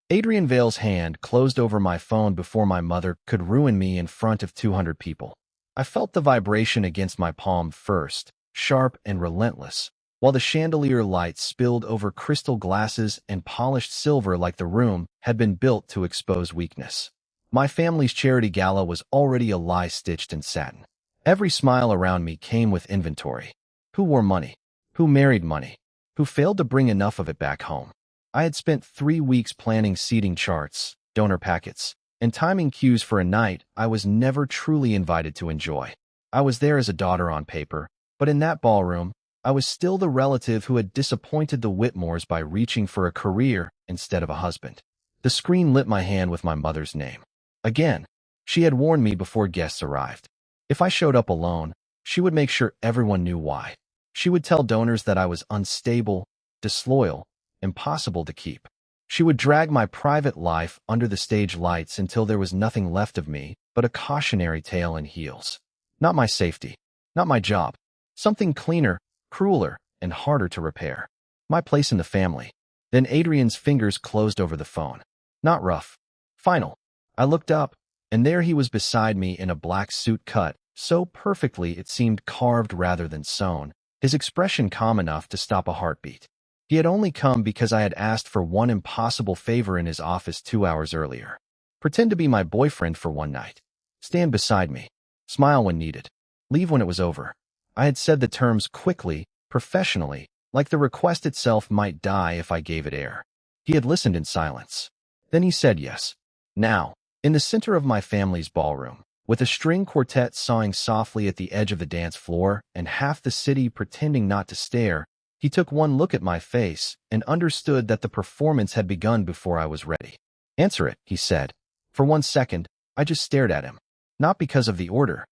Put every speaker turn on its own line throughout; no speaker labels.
Adrian Vale's hand closed over my phone before my mother could ruin me in front of 200 people. I felt the vibration against my palm first, sharp and relentless, while the chandelier light spilled over crystal glasses and polished silver like the room had been built to expose weakness. My family's charity gala was already a lie stitched in satin. Every smile around me came with inventory. Who wore money? Who married money? Who failed to bring enough of it back home? I had spent 3 weeks planning seating charts, donor packets, and timing cues for a night I was never truly invited to enjoy. I was there as a daughter on paper, but in that ballroom, I was still the relative who had disappointed the Whitmores by reaching for a career instead of a husband. The screen lit my hand with my mother's name. Again, she had warned me before guests arrived. If I showed up alone, she would make sure everyone knew why. She would tell donors that I was unstable, disloyal, impossible to keep. She would drag my private life under the stage lights until there was nothing left of me but a cautionary tale in heels. Not my safety, not my job. Something cleaner, crueler, and harder to repair. My place in the family. Then Adrian's fingers closed over the phone. Not rough. Final. I looked up, and there he was beside me in a black suit cut, so perfectly it seemed carved rather than sewn, his expression calm enough to stop a heartbeat. He had only come because I had asked for one impossible favor in his office 2 hours earlier. Pretend to be my boyfriend for one night. Stand beside me. Smile when needed. Leave when it was over. I had said the terms quickly, professionally, like the request itself might die if I gave it air. He had listened in silence. Then he said yes. Now, in the center of my family's ballroom, with a string quartet sawing softly at the edge of the dance floor and half the city pretending not to stare, he took one look at my face and understood that the performance had begun before I was ready. Answer it, he said. For 1 second, I just stared at him. Not because of the order.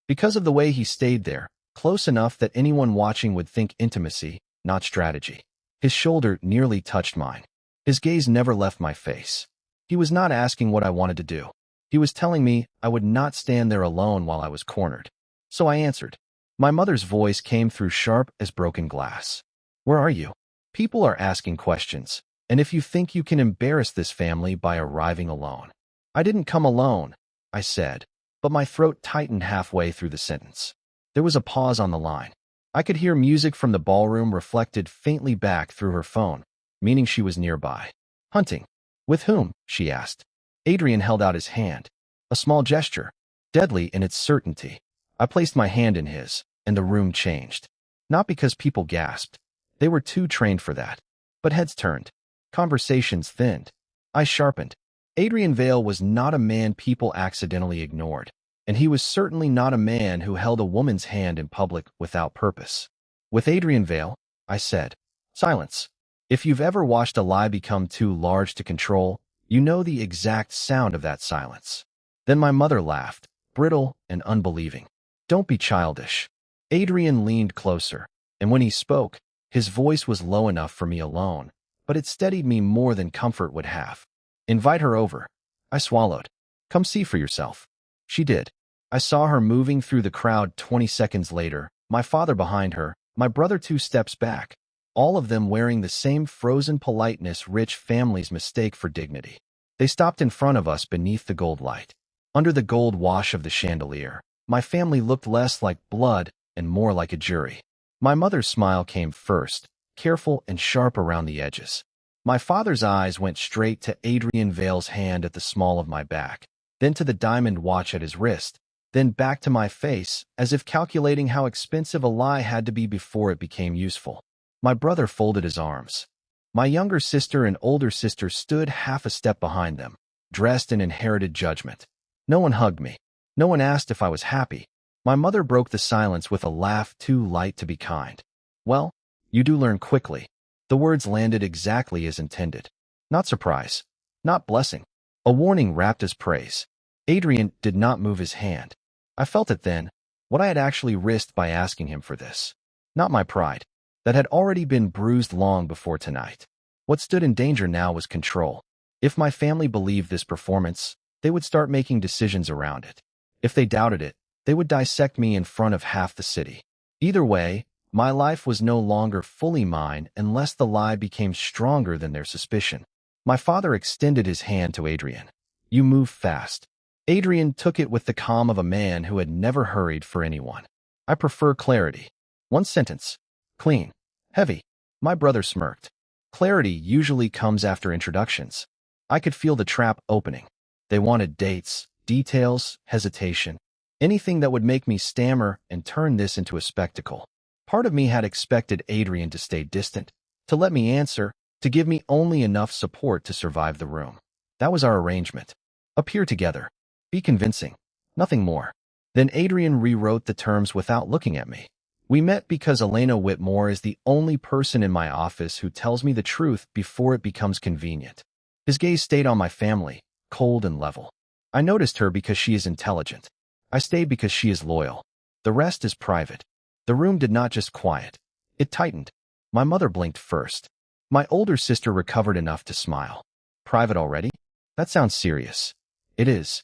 Because of the way he stayed there, close enough that anyone watching would think intimacy, not strategy. His shoulder nearly touched mine. His gaze never left my face. He was not asking what I wanted to do. He was telling me I would not stand there alone while I was cornered. So I answered. My mother's voice came through sharp as broken glass. Where are you? People are asking questions, and if you think you can embarrass this family by arriving alone. I didn't come alone, I said, but my throat tightened halfway through the sentence. There was a pause on the line. I could hear music from the ballroom reflected faintly back through her phone, meaning she was nearby. Hunting. With whom? She asked. Adrian held out his hand. A small gesture, deadly in its certainty. I placed my hand in his, and the room changed. Not because people gasped. They were too trained for that. But heads turned. Conversations thinned. I sharpened. Adrian Vale was not a man people accidentally ignored, and he was certainly not a man who held a woman's hand in public without purpose. With Adrian Vale, I said. Silence. If you've ever watched a lie become too large to control, you know the exact sound of that silence. Then my mother laughed, brittle and unbelieving. Don't be childish. Adrian leaned closer, and when he spoke, his voice was low enough for me alone, but it steadied me more than comfort would have. Invite her over. I swallowed. Come see for yourself. She did. I saw her moving through the crowd 20 seconds later, my father behind her, my brother 2 steps back, all of them wearing the same frozen politeness rich families mistake for dignity. They stopped in front of us beneath the gold light. Under the gold wash of the chandelier, my family looked less like blood and more like a jury. My mother's smile came first, careful and sharp around the edges. My father's eyes went straight to Adrian Vale's hand at the small of my back, then to the diamond watch at his wrist, then back to my face, as if calculating how expensive a lie had to be before it became useful. My brother folded his arms. My younger sister and older sister stood half a step behind them, dressed in inherited judgment. No one hugged me. No one asked if I was happy. My mother broke the silence with a laugh too light to be kind. Well, you do learn quickly. The words landed exactly as intended. Not surprise. Not blessing. A warning wrapped as praise. Adrian did not move his hand. I felt it then, what I had actually risked by asking him for this. Not my pride. That had already been bruised long before tonight. What stood in danger now was control. If my family believed this performance, they would start making decisions around it. If they doubted it, they would dissect me in front of half the city. Either way, my life was no longer fully mine unless the lie became stronger than their suspicion. My father extended his hand to Adrian. You move fast. Adrian took it with the calm of a man who had never hurried for anyone. I prefer clarity. One sentence. Clean. Heavy. My brother smirked. Clarity usually comes after introductions. I could feel the trap opening. They wanted dates, details, hesitation, anything that would make me stammer and turn this into a spectacle. Part of me had expected Adrian to stay distant, to let me answer, to give me only enough support to survive the room. That was our arrangement. Appear together. Be convincing. Nothing more. Then Adrian rewrote the terms without looking at me. We met because Elena Whitmore is the only person in my office who tells me the truth before it becomes convenient. His gaze stayed on my family, cold and level. I noticed her because she is intelligent. I stayed because she is loyal. The rest is private. The room did not just quiet. It tightened. My mother blinked first. My older sister recovered enough to smile. Private already? That sounds serious. It is.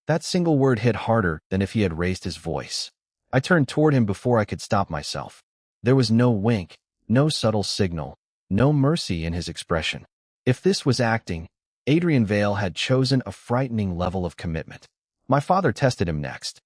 That single word hit harder than if he had raised his voice. I turned toward him before I could stop myself. There was no wink, no subtle signal, no mercy in his expression. If this was acting, Adrian Vale had chosen a frightening level of commitment. My father tested him next.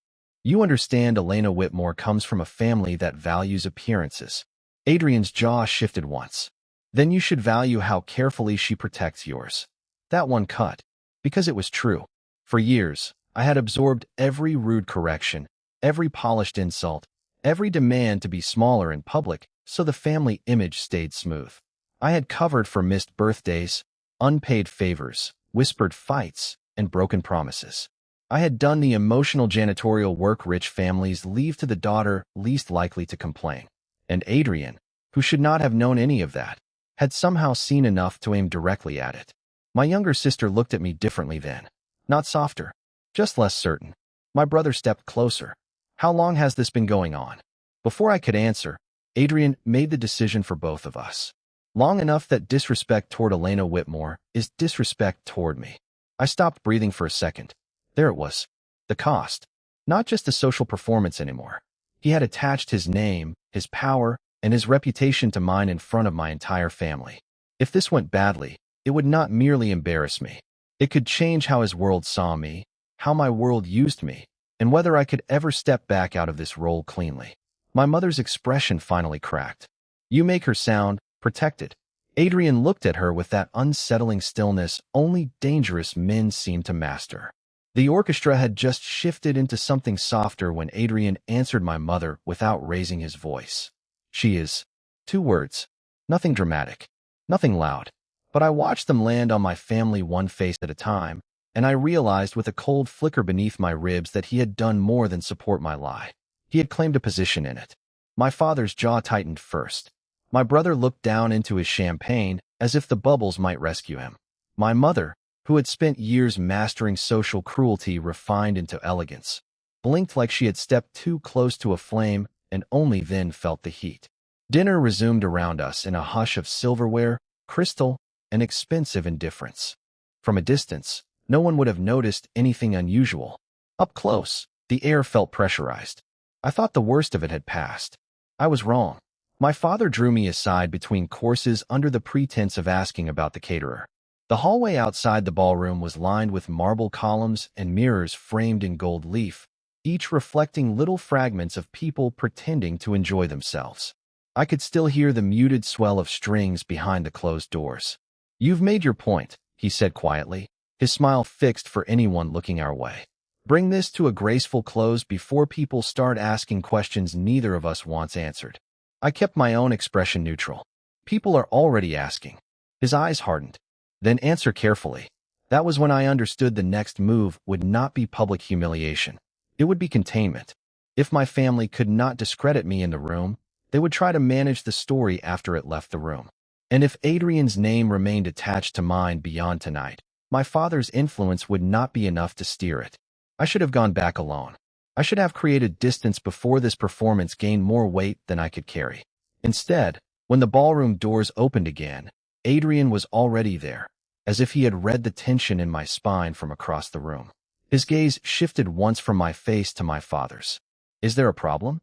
You understand Elena Whitmore comes from a family that values appearances. Adrian's jaw shifted once. Then you should value how carefully she protects yours. That one cut. Because it was true. For years, I had absorbed every rude correction, every polished insult, every demand to be smaller in public so the family image stayed smooth. I had covered for missed birthdays, unpaid favors, whispered fights, and broken promises. I had done the emotional janitorial work rich families leave to the daughter least likely to complain. And Adrian, who should not have known any of that, had somehow seen enough to aim directly at it. My younger sister looked at me differently then. Not softer, just less certain. My brother stepped closer. How long has this been going on? Before I could answer, Adrian made the decision for both of us. Long enough that disrespect toward Elena Whitmore is disrespect toward me. I stopped breathing for a second. There it was. The cost. Not just a social performance anymore. He had attached his name, his power, and his reputation to mine in front of my entire family. If this went badly, it would not merely embarrass me. It could change how his world saw me, how my world used me, and whether I could ever step back out of this role cleanly. My mother's expression finally cracked. You make her sound protected. Adrian looked at her with that unsettling stillness only dangerous men seem to master. The orchestra had just shifted into something softer when Adrian answered my mother without raising his voice. She is. 2 words. Nothing dramatic. Nothing loud. But I watched them land on my family one face at a time, and I realized with a cold flicker beneath my ribs that he had done more than support my lie. He had claimed a position in it. My father's jaw tightened first. My brother looked down into his champagne as if the bubbles might rescue him. My mother, who had spent years mastering social cruelty refined into elegance, blinked like she had stepped too close to a flame and only then felt the heat. Dinner resumed around us in a hush of silverware, crystal, and expensive indifference. From a distance, no one would have noticed anything unusual. Up close, the air felt pressurized. I thought the worst of it had passed. I was wrong. My father drew me aside between courses under the pretense of asking about the caterer. The hallway outside the ballroom was lined with marble columns and mirrors framed in gold leaf, each reflecting little fragments of people pretending to enjoy themselves. I could still hear the muted swell of strings behind the closed doors. You've made your point, he said quietly, his smile fixed for anyone looking our way. Bring this to a graceful close before people start asking questions neither of us wants answered. I kept my own expression neutral. People are already asking. His eyes hardened. Then answer carefully. That was when I understood the next move would not be public humiliation. It would be containment. If my family could not discredit me in the room, they would try to manage the story after it left the room. And if Adrian's name remained attached to mine beyond tonight, my father's influence would not be enough to steer it. I should have gone back alone. I should have created distance before this performance gained more weight than I could carry. Instead, when the ballroom doors opened again, Adrian was already there, as if he had read the tension in my spine from across the room. His gaze shifted once from my face to my father's. Is there a problem?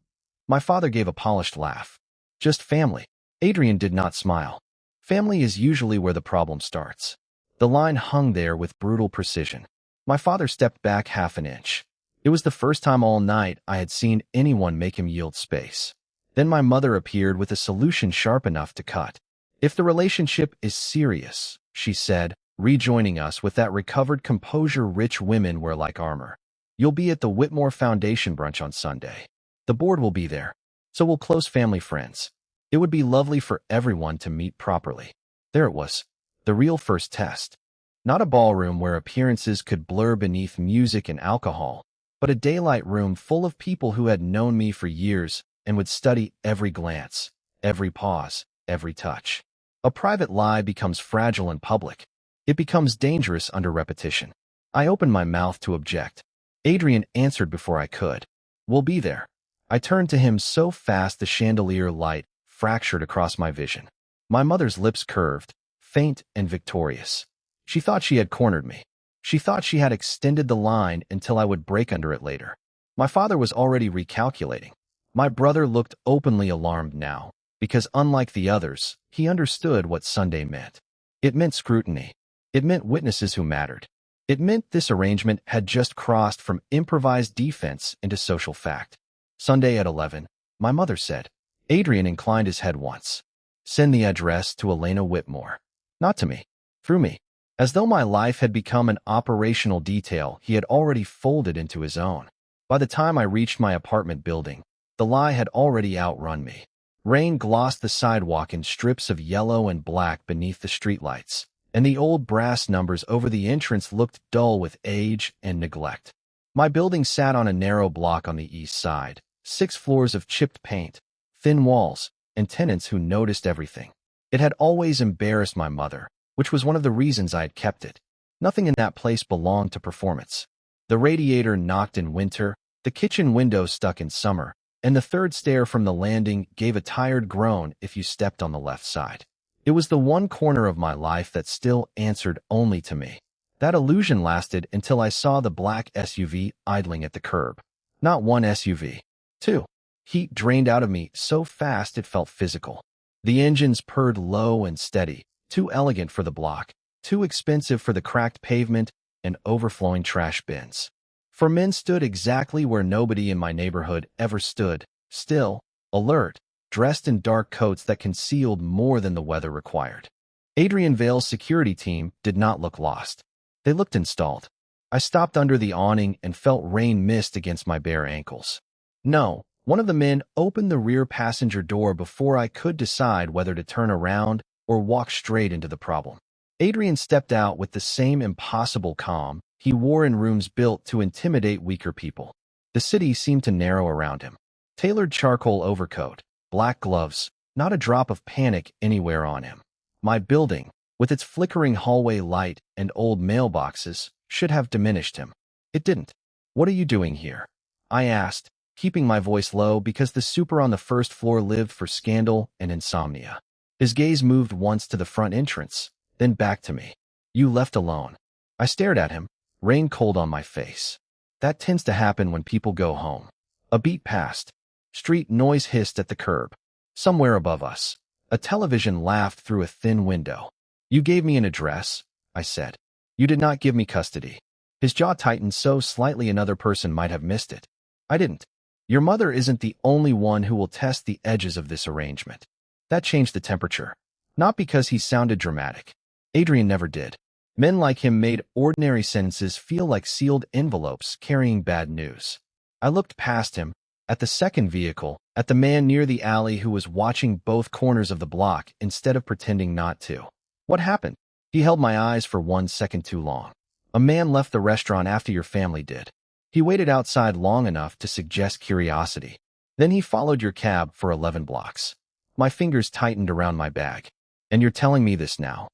My father gave a polished laugh. Just family. Adrian did not smile. Family is usually where the problem starts. The line hung there with brutal precision. My father stepped back half an inch. It was the first time all night I had seen anyone make him yield space. Then my mother appeared with a solution sharp enough to cut. "If the relationship is serious," she said, rejoining us with that recovered composure rich women wear like armor, "you'll be at the Whitmore Foundation brunch on Sunday. The board will be there. So will close family friends. It would be lovely for everyone to meet properly." There it was, the real first test. Not a ballroom where appearances could blur beneath music and alcohol, but a daylight room full of people who had known me for years and would study every glance, every pause, every touch. A private lie becomes fragile in public. It becomes dangerous under repetition. I opened my mouth to object. Adrian answered before I could. "We'll be there." I turned to him so fast the chandelier light fractured across my vision. My mother's lips curved, faint and victorious. She thought she had cornered me. She thought she had extended the line until I would break under it later. My father was already recalculating. My brother looked openly alarmed now, because unlike the others, he understood what Sunday meant. It meant scrutiny. It meant witnesses who mattered. It meant this arrangement had just crossed from improvised defense into social fact. "Sunday at 11, my mother said. Adrian inclined his head once. "Send the address to Elena Whitmore." Not to me. Through me. As though my life had become an operational detail he had already folded into his own. By the time I reached my apartment building, the lie had already outrun me. Rain glossed the sidewalk in strips of yellow and black beneath the streetlights, and the old brass numbers over the entrance looked dull with age and neglect. My building sat on a narrow block on the east side, 6 floors of chipped paint, thin walls, and tenants who noticed everything. It had always embarrassed my mother, which was one of the reasons I had kept it. Nothing in that place belonged to performance. The radiator knocked in winter, the kitchen window stuck in summer, and the third stair from the landing gave a tired groan if you stepped on the left side. It was the one corner of my life that still answered only to me. That illusion lasted until I saw the black SUV idling at the curb. Not one SUV. 2. Heat drained out of me so fast it felt physical. The engines purred low and steady, too elegant for the block, too expensive for the cracked pavement and overflowing trash bins. 4 men stood exactly where nobody in my neighborhood ever stood, still, alert, dressed in dark coats that concealed more than the weather required. Adrian Vale's security team did not look lost. They looked installed. I stopped under the awning and felt rain mist against my bare ankles. No, one of the men opened the rear passenger door before I could decide whether to turn around or walk straight into the problem. Adrian stepped out with the same impossible calm he wore in rooms built to intimidate weaker people. The city seemed to narrow around him. Tailored charcoal overcoat, black gloves, not a drop of panic anywhere on him. My building, with its flickering hallway light and old mailboxes, should have diminished him. It didn't. "What are you doing here?" I asked, keeping my voice low because the super on the first floor lived for scandal and insomnia. His gaze moved once to the front entrance, then back to me. "You left alone." I stared at him, rain cold on my face. That tends to happen when people go home. A beat passed. Street noise hissed at the curb. Somewhere above us, a television laughed through a thin window. "You gave me an address," I said. "You did not give me custody." His jaw tightened so slightly another person might have missed it. "I didn't. Your mother isn't the only one who will test the edges of this arrangement." That changed the temperature. Not because he sounded dramatic. Adrian never did. Men like him made ordinary sentences feel like sealed envelopes carrying bad news. I looked past him, at the second vehicle, at the man near the alley who was watching both corners of the block instead of pretending not to. What happened? He held my eyes for 1 second too long. "A man left the restaurant after your family did. He waited outside long enough to suggest curiosity. Then he followed your cab for 11 blocks. My fingers tightened around my bag. "And you're telling me this now?"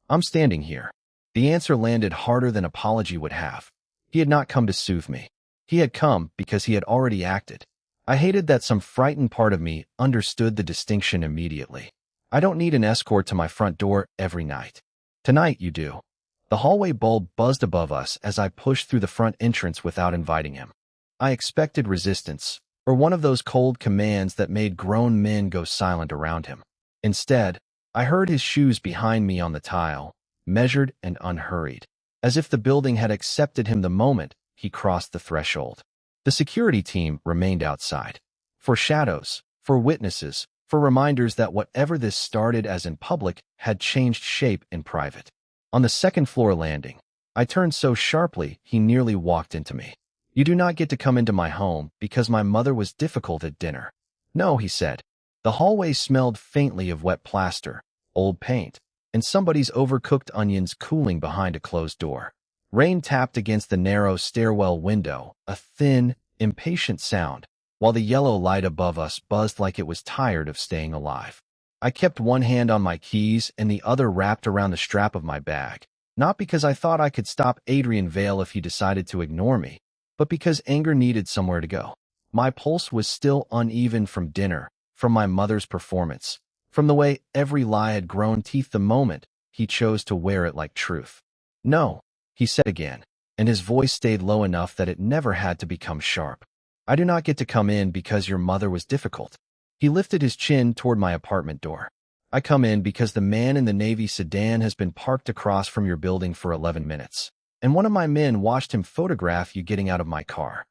I'm standing here. The answer landed harder than apology would have. He had not come to soothe me. He had come because he had already acted. I hated that some frightened part of me understood the distinction immediately. I don't need an escort to my front door every night. Tonight you do. The hallway bulb buzzed above us as I pushed through the front entrance without inviting him. I expected resistance, or one of those cold commands that made grown men go silent around him. Instead, I heard his shoes behind me on the tile, measured and unhurried, as if the building had accepted him the moment he crossed the threshold. The security team remained outside. For shadows, for witnesses, for reminders that whatever this started as in public had changed shape in private. On the second-floor landing, I turned so sharply he nearly walked into me. "You do not get to come into my home because my mother was difficult at dinner." "No," he said. The hallway smelled faintly of wet plaster, old paint, and somebody's overcooked onions cooling behind a closed door. Rain tapped against the narrow stairwell window, a thin, impatient sound, while the yellow light above us buzzed like it was tired of staying alive. I kept one hand on my keys and the other wrapped around the strap of my bag, not because I thought I could stop Adrian Vale if he decided to ignore me, but because anger needed somewhere to go. My pulse was still uneven from dinner, from my mother's performance, from the way every lie had grown teeth the moment he chose to wear it like truth. "No," he said again, and his voice stayed low enough that it never had to become sharp. "I do not get to come in because your mother was difficult." He lifted his chin toward my apartment door. "I come in because the man in the Navy sedan has been parked across from your building for 11 minutes, and one of my men watched him photograph you getting out of my car."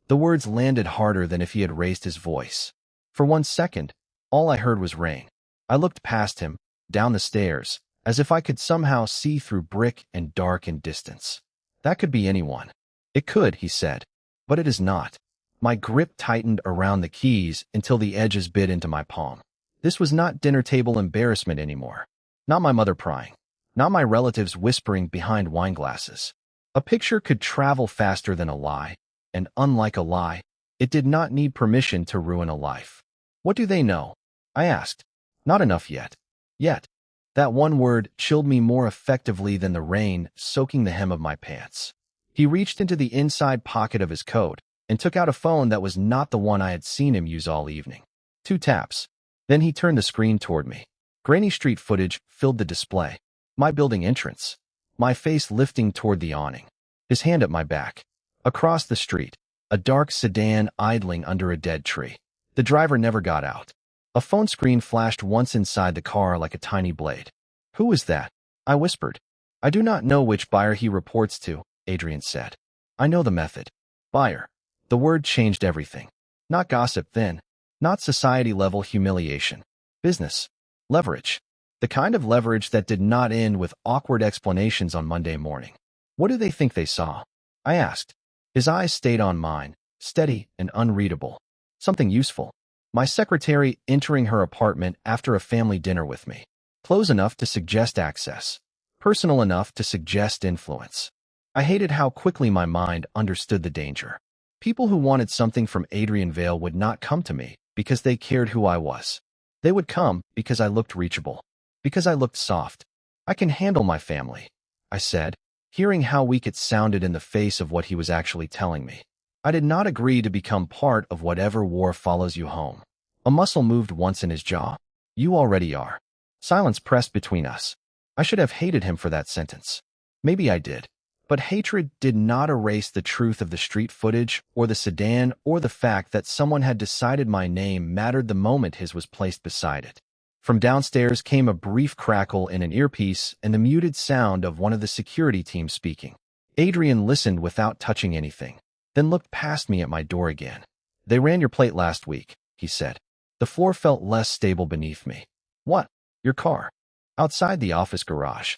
The words landed harder than if he had raised his voice. For 1 second, all I heard was rain. I looked past him, down the stairs, as if I could somehow see through brick and dark and distance. "That could be anyone." "It could," he said, "but it is not." My grip tightened around the keys until the edges bit into my palm. This was not dinner table embarrassment anymore. Not my mother prying. Not my relatives whispering behind wine glasses. A picture could travel faster than a lie, and unlike a lie, it did not need permission to ruin a life. "What do they know?" I asked. "Not enough yet." Yet. That one word chilled me more effectively than the rain soaking the hem of my pants. He reached into the inside pocket of his coat and took out a phone that was not the one I had seen him use all evening. 2 taps. Then he turned the screen toward me. Grainy street footage filled the display. My building entrance. My face lifting toward the awning. His hand at my back. Across the street, a dark sedan idling under a dead tree. The driver never got out. A phone screen flashed once inside the car like a tiny blade. "Who is that?" I whispered. "I do not know which buyer he reports to," Adrian said. "I know the method." Buyer. The word changed everything. Not gossip then. Not society-level humiliation. Business. Leverage. The kind of leverage that did not end with awkward explanations on Monday morning. "What do they think they saw?" I asked. His eyes stayed on mine, steady and unreadable. "Something useful. My secretary entering her apartment after a family dinner with me. Close enough to suggest access. Personal enough to suggest influence." I hated how quickly my mind understood the danger. People who wanted something from Adrian Vale would not come to me because they cared who I was. They would come because I looked reachable, because I looked soft. "I can handle my family," I said, hearing how weak it sounded in the face of what he was actually telling me. I did not agree to become part of whatever war follows you home. A muscle moved once in his jaw. "You already are." Silence pressed between us. I should have hated him for that sentence. Maybe I did. But hatred did not erase the truth of the street footage or the sedan or the fact that someone had decided my name mattered the moment his was placed beside it. From downstairs came a brief crackle in an earpiece and the muted sound of one of the security team speaking. Adrian listened without touching anything, then looked past me at my door again. "They ran your plate last week," he said. The floor felt less stable beneath me. "What?" "Your car. Outside the office garage."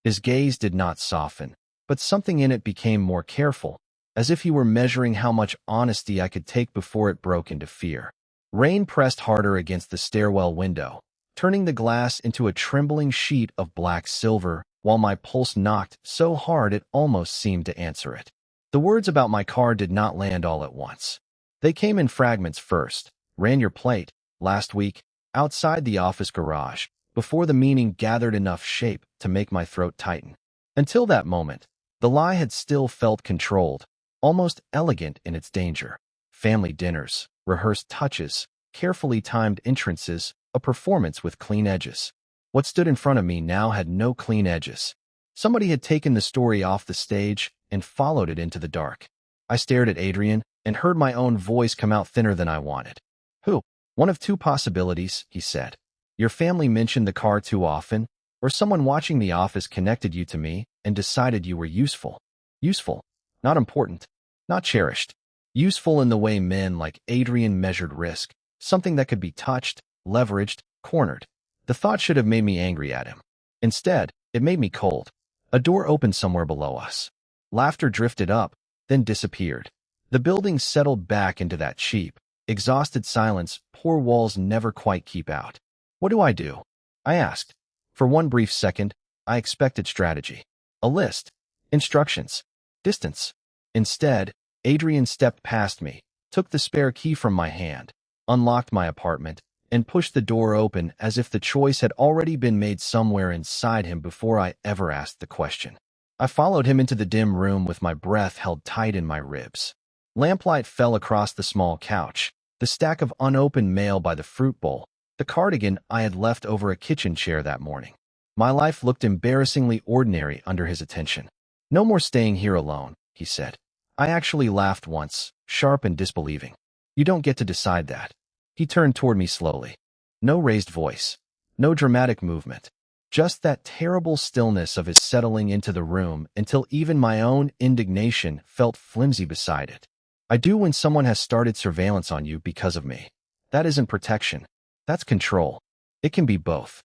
His gaze did not soften, but something in it became more careful, as if he were measuring how much honesty I could take before it broke into fear. Rain pressed harder against the stairwell window, turning the glass into a trembling sheet of black silver, while my pulse knocked so hard it almost seemed to answer it. The words about my car did not land all at once. They came in fragments first. "Ran your plate last week, outside the office garage," before the meaning gathered enough shape to make my throat tighten. Until that moment, the lie had still felt controlled, almost elegant in its danger. Family dinners, rehearsed touches, carefully timed entrances, a performance with clean edges. What stood in front of me now had no clean edges. Somebody had taken the story off the stage and followed it into the dark. I stared at Adrian and heard my own voice come out thinner than I wanted. "Who?" "One of 2 possibilities," he said. "Your family mentioned the car too often, Or someone watching The Office connected you to me and decided you were useful. Useful, not important, not cherished. Useful in the way men like Adrian measured risk, something that could be touched, leveraged, cornered. The thought should have made me angry at him. Instead, it made me cold. A door opened somewhere below us. Laughter drifted up, then disappeared. The building settled back into that cheap, exhausted silence poor walls never quite keep out. What do? I asked. For one brief second, I expected strategy. A list. Instructions. Distance. Instead, Adrian stepped past me, took the spare key from my hand, unlocked my apartment, and pushed the door open as if the choice had already been made somewhere inside him before I ever asked the question. I followed him into the dim room with my breath held tight in my ribs. Lamplight fell across the small couch, the stack of unopened mail by the fruit bowl, the cardigan I had left over a kitchen chair that morning. My life looked embarrassingly ordinary under his attention. No more staying here alone, he said. I actually laughed once, sharp and disbelieving. You don't get to decide that. He turned toward me slowly. No raised voice. No dramatic movement. Just that terrible stillness of his settling into the room until even my own indignation felt flimsy beside it. I do when someone has started surveillance on you because of me. That isn't protection. That's control. It can be both.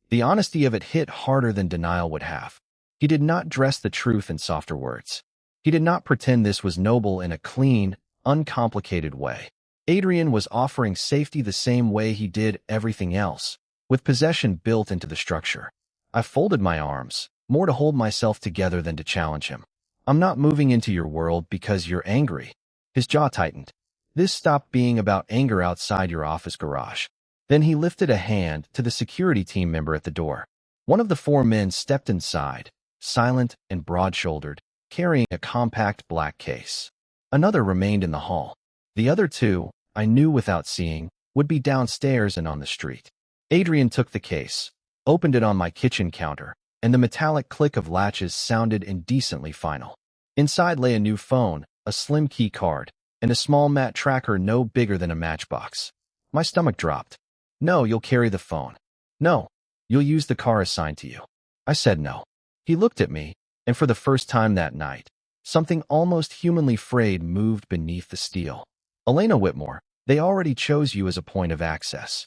The honesty of it hit harder than denial would have. He did not dress the truth in softer words. He did not pretend this was noble in a clean, uncomplicated way. Adrian was offering safety the same way he did everything else, with possession built into the structure. I folded my arms, more to hold myself together than to challenge him. I'm not moving into your world because you're angry. His jaw tightened. This stopped being about anger outside your office garage. Then he lifted a hand to the security team member at the door. One of the four men stepped inside, silent and broad-shouldered, carrying a compact black case. Another remained in the hall. The other two, I knew without seeing, would be downstairs and on the street. Adrian took the case, opened it on my kitchen counter, and the metallic click of latches sounded indecently final. Inside lay a new phone, a slim key card, and a small matte tracker no bigger than a matchbox. My stomach dropped. No, you'll carry the phone. No, you'll use the car assigned to you. I said no. He looked at me, and for the first time that night, something almost humanly frayed moved beneath the steel. Elena Whitmore, they already chose you as a point of access.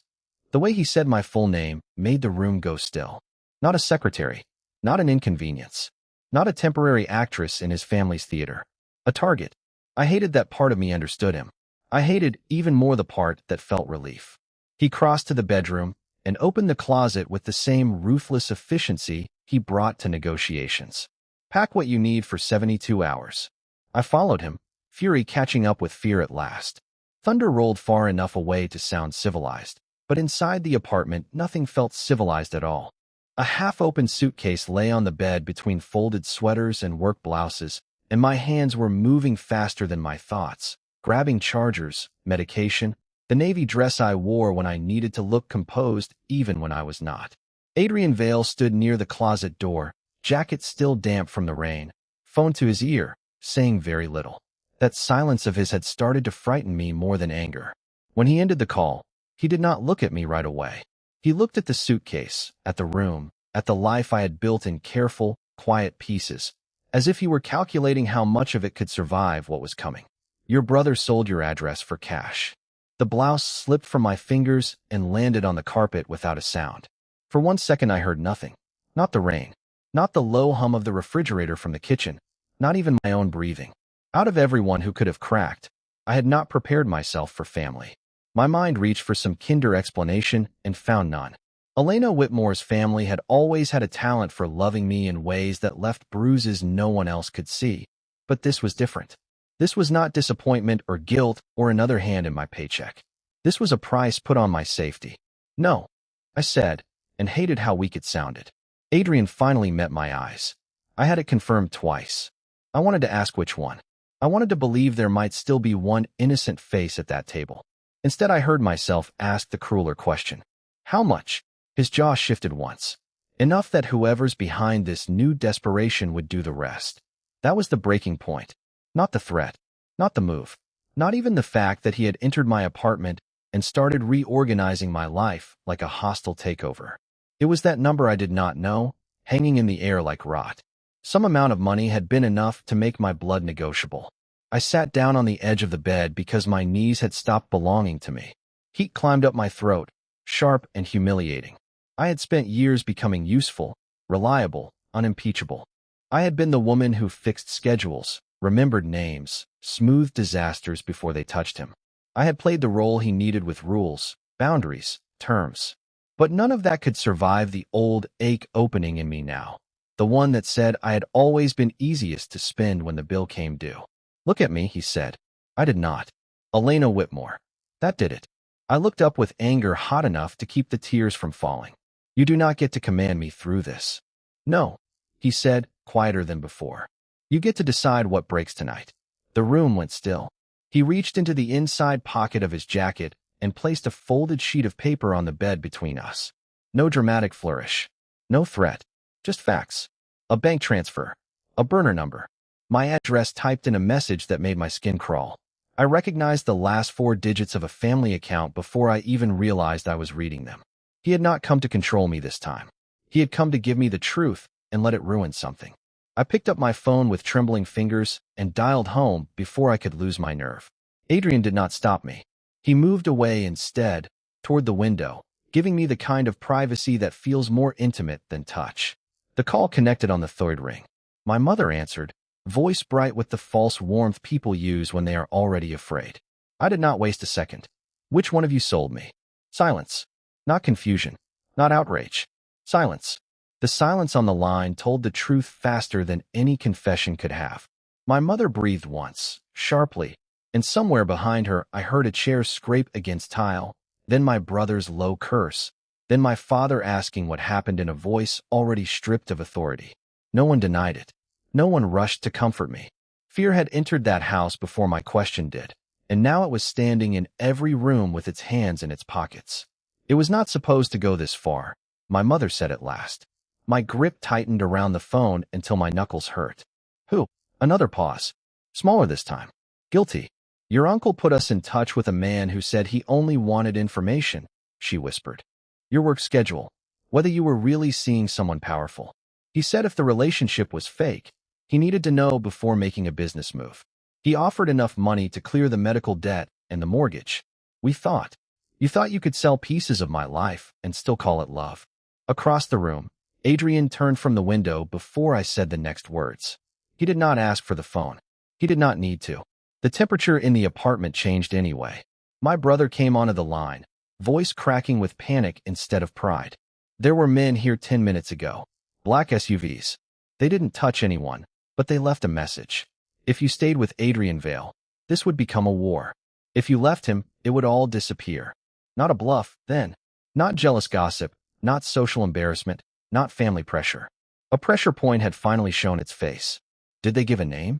The way he said my full name made the room go still. Not a secretary, not an inconvenience, not a temporary actress in his family's theater. A target. I hated that part of me understood him. I hated even more the part that felt relief. He crossed to the bedroom and opened the closet with the same ruthless efficiency he brought to negotiations. Pack what you need for 72 hours. I followed him, fury catching up with fear at last. Thunder rolled far enough away to sound civilized, but inside the apartment nothing felt civilized at all. A half-open suitcase lay on the bed between folded sweaters and work blouses, and my hands were moving faster than my thoughts, grabbing chargers, medication, the navy dress I wore when I needed to look composed even when I was not. Adrian Vale stood near the closet door, jacket still damp from the rain, phone to his ear, saying very little. That silence of his had started to frighten me more than anger. When he ended the call, he did not look at me right away. He looked at the suitcase, at the room, at the life I had built in careful, quiet pieces, as if he were calculating how much of it could survive what was coming. Your brother sold your address for cash. The blouse slipped from my fingers and landed on the carpet without a sound. For 1 second I heard nothing. Not the rain. Not the low hum of the refrigerator from the kitchen. Not even my own breathing. Out of everyone who could have cracked, I had not prepared myself for family. My mind reached for some kinder explanation and found none. Elena Whitmore's family had always had a talent for loving me in ways that left bruises no one else could see. But this was different. This was not disappointment or guilt or another hand in my paycheck. This was a price put on my safety. No, I said, and hated how weak it sounded. Adrian finally met my eyes. I had it confirmed twice. I wanted to ask which one. I wanted to believe there might still be one innocent face at that table. Instead, I heard myself ask the crueler question. How much? His jaw shifted once. Enough that whoever's behind this new desperation would do the rest. That was the breaking point. Not the threat. Not the move. Not even the fact that he had entered my apartment and started reorganizing my life like a hostile takeover. It was that number I did not know, hanging in the air like rot. Some amount of money had been enough to make my blood negotiable. I sat down on the edge of the bed because my knees had stopped belonging to me. Heat climbed up my throat, sharp and humiliating. I had spent years becoming useful, reliable, unimpeachable. I had been the woman who fixed schedules, remembered names, smoothed disasters before they touched him. I had played the role he needed with rules, boundaries, terms. But none of that could survive the old ache opening in me now, the one that said I had always been easiest to spend when the bill came due. "Look at me," he said. I did not. "Elena Whitmore." That did it. I looked up with anger hot enough to keep the tears from falling. "You do not get to command me through this." "No," he said, quieter than before. "You get to decide what breaks tonight." The room went still. He reached into the inside pocket of his jacket and placed a folded sheet of paper on the bed between us. No dramatic flourish. No threat. Just facts. A bank transfer. A burner number. My address typed in a message that made my skin crawl. I recognized the last 4 digits of a family account before I even realized I was reading them. He had not come to control me this time. He had come to give me the truth and let it ruin something. I picked up my phone with trembling fingers and dialed home before I could lose my nerve. Adrian did not stop me. He moved away instead, toward the window, giving me the kind of privacy that feels more intimate than touch. The call connected on the third ring. My mother answered, voice bright with the false warmth people use when they are already afraid. I did not waste a second. "Which one of you sold me?" Silence. Not confusion. Not outrage. Silence. The silence on the line told the truth faster than any confession could have. My mother breathed once, sharply, and somewhere behind her I heard a chair scrape against tile, then my brother's low curse, then my father asking what happened in a voice already stripped of authority. No one denied it. No one rushed to comfort me. Fear had entered that house before my question did, and now it was standing in every room with its hands in its pockets. "It was not supposed to go this far," my mother said at last. My grip tightened around the phone until my knuckles hurt. "Who?" Another pause. Smaller this time. "Guilty. Your uncle put us in touch with a man who said he only wanted information," she whispered. "Your work schedule. Whether you were really seeing someone powerful. He said if the relationship was fake, he needed to know before making a business move. He offered enough money to clear the medical debt and the mortgage. You thought you could sell pieces of my life and still call it love." Across the room, Adrian turned from the window before I said the next words. He did not ask for the phone. He did not need to. The temperature in the apartment changed anyway. My brother came onto the line, voice cracking with panic instead of pride. "There were men here 10 minutes ago. Black SUVs. They didn't touch anyone, but they left a message. If you stayed with Adrian Vale, this would become a war. If you left him, it would all disappear. Not a bluff, then. Not jealous gossip, not social embarrassment, not family pressure." A pressure point had finally shown its face. "Did they give a name?"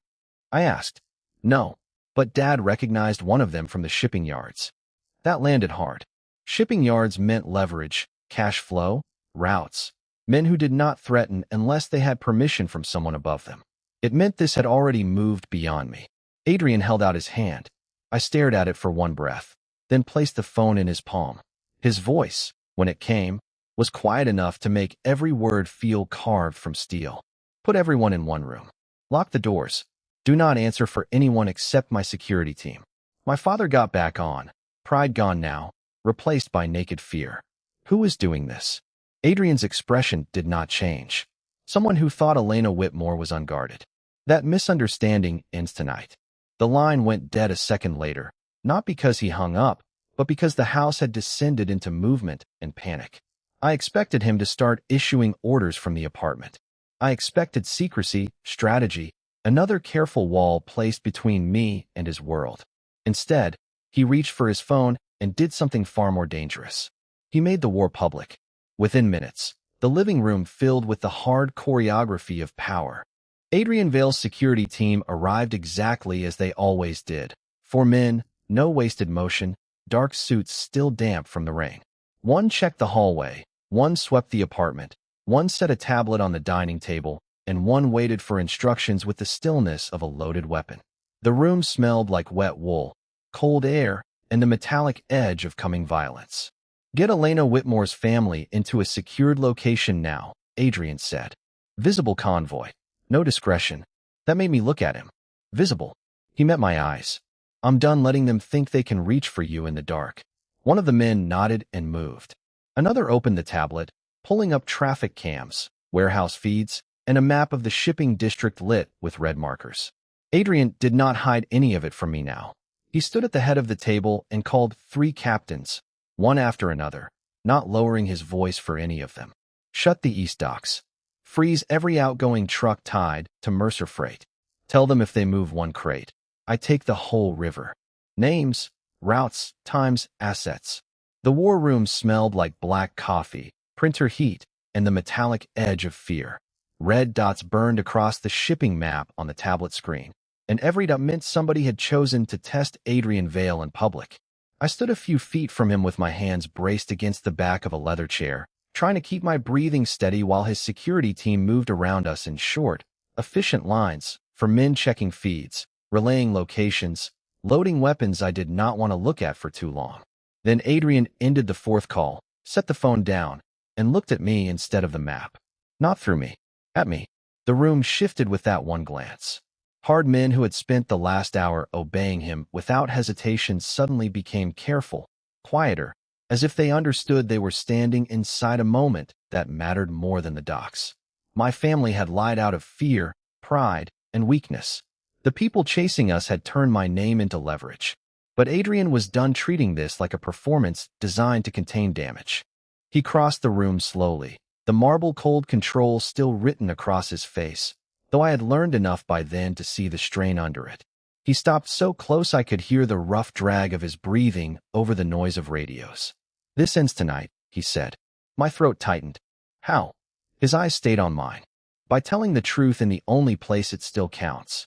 I asked. "No, but Dad recognized one of them from the shipping yards." That landed hard. Shipping yards meant leverage, cash flow, routes. Men who did not threaten unless they had permission from someone above them. It meant this had already moved beyond me. Adrian held out his hand. I stared at it for one breath, then placed the phone in his palm. His voice, when it came, was quiet enough to make every word feel carved from steel. "Put everyone in one room. Lock the doors. Do not answer for anyone except my security team." My father got back on, pride gone now, replaced by naked fear. Who is doing this? Adrian's expression did not change. Someone who thought Elena Whitmore was unguarded. That misunderstanding ends tonight. The line went dead a second later, not because he hung up, but because the house had descended into movement and panic. I expected him to start issuing orders from the apartment. I expected secrecy, strategy, another careful wall placed between me and his world. Instead, he reached for his phone and did something far more dangerous. He made the war public. Within minutes, the living room filled with the hard choreography of power. Adrian Vale's security team arrived exactly as they always did. 4 men, no wasted motion, dark suits still damp from the rain. One checked the hallway, one swept the apartment, one set a tablet on the dining table, and one waited for instructions with the stillness of a loaded weapon. The room smelled like wet wool, cold air, and the metallic edge of coming violence. Get Elena Whitmore's family into a secured location now, Adrian said. Visible convoy. No discretion. That made me look at him. Visible. He met my eyes. I'm done letting them think they can reach for you in the dark. One of the men nodded and moved. Another opened the tablet, pulling up traffic cams, warehouse feeds, and a map of the shipping district lit with red markers. Adrian did not hide any of it from me now. He stood at the head of the table and called 3 captains, one after another, not lowering his voice for any of them. Shut the east docks. Freeze every outgoing truck tied to Mercer Freight. Tell them if they move 1 crate, I take the whole river. Names, routes, times, assets. The war room smelled like black coffee, printer heat, and the metallic edge of fear. Red dots burned across the shipping map on the tablet screen, and every dot meant somebody had chosen to test Adrian Vale in public. I stood a few feet from him with my hands braced against the back of a leather chair, trying to keep my breathing steady while his security team moved around us in short, efficient lines, for men checking feeds, relaying locations, loading weapons I did not want to look at for too long. Then Adrian ended the 4th call, set the phone down, and looked at me instead of the map. Not through me. At me. The room shifted with that one glance. Hard men who had spent the last hour obeying him without hesitation suddenly became careful, quieter, as if they understood they were standing inside a moment that mattered more than the docks. My family had lied out of fear, pride, and weakness. The people chasing us had turned my name into leverage. But Adrian was done treating this like a performance designed to contain damage. He crossed the room slowly, the marble cold control still written across his face, though I had learned enough by then to see the strain under it. He stopped so close I could hear the rough drag of his breathing over the noise of radios. This ends tonight, he said. My throat tightened. How? His eyes stayed on mine. By telling the truth in the only place it still counts.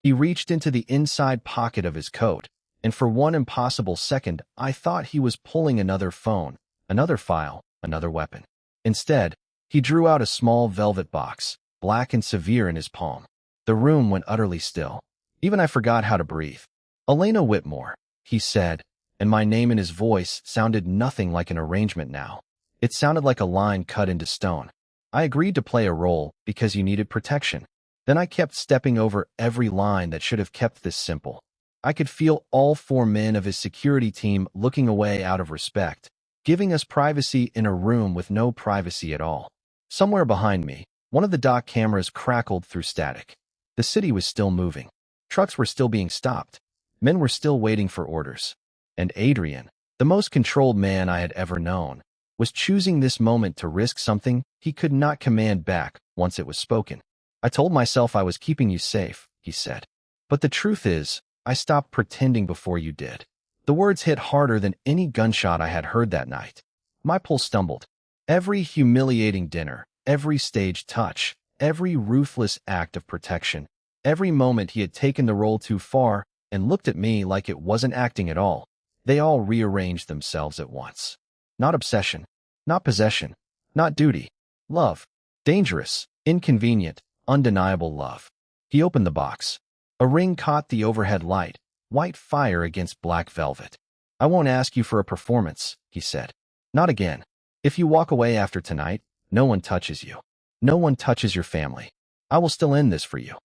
He reached into the inside pocket of his coat, and for one impossible second I thought he was pulling another phone, another file, another weapon. Instead, he drew out a small velvet box, black and severe in his palm. The room went utterly still. Even I forgot how to breathe. Elena Whitmore, he said, and my name in his voice sounded nothing like an arrangement now. It sounded like a line cut into stone. I agreed to play a role because you needed protection. Then I kept stepping over every line that should have kept this simple. I could feel all 4 men of his security team looking away out of respect, giving us privacy in a room with no privacy at all. Somewhere behind me, one of the dock cameras crackled through static. The city was still moving. Trucks were still being stopped. Men were still waiting for orders. And Adrian, the most controlled man I had ever known, was choosing this moment to risk something he could not command back once it was spoken. I told myself I was keeping you safe, he said. But the truth is, I stopped pretending before you did. The words hit harder than any gunshot I had heard that night. My pulse stumbled. Every humiliating dinner, every staged touch, every ruthless act of protection, every moment he had taken the role too far and looked at me like it wasn't acting at all, they all rearranged themselves at once. Not obsession, not possession, not duty. Love. Dangerous, inconvenient, undeniable love. He opened the box. A ring caught the overhead light, white fire against black velvet. I won't ask you for a performance, he said. Not again. If you walk away after tonight, no one touches you. No one touches your family. I will still end this for you.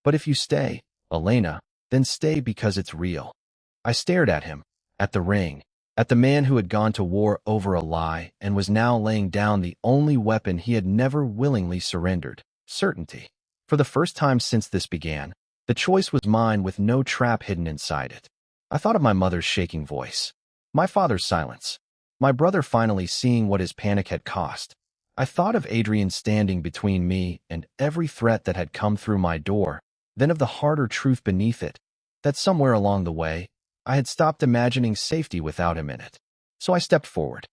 But if you stay, Elena, then stay because it's real. I stared at him, at the ring, at the man who had gone to war over a lie and was now laying down the only weapon he had never willingly surrendered, certainty. For the first time since this began, the choice was mine with no trap hidden inside it. I thought of my mother's shaking voice, my father's silence, my brother finally seeing what his panic had cost. I thought of Adrian standing between me and every threat that had come through my door, then of the harder truth beneath it, that somewhere along the way, I had stopped imagining safety without him in it. So I stepped forward.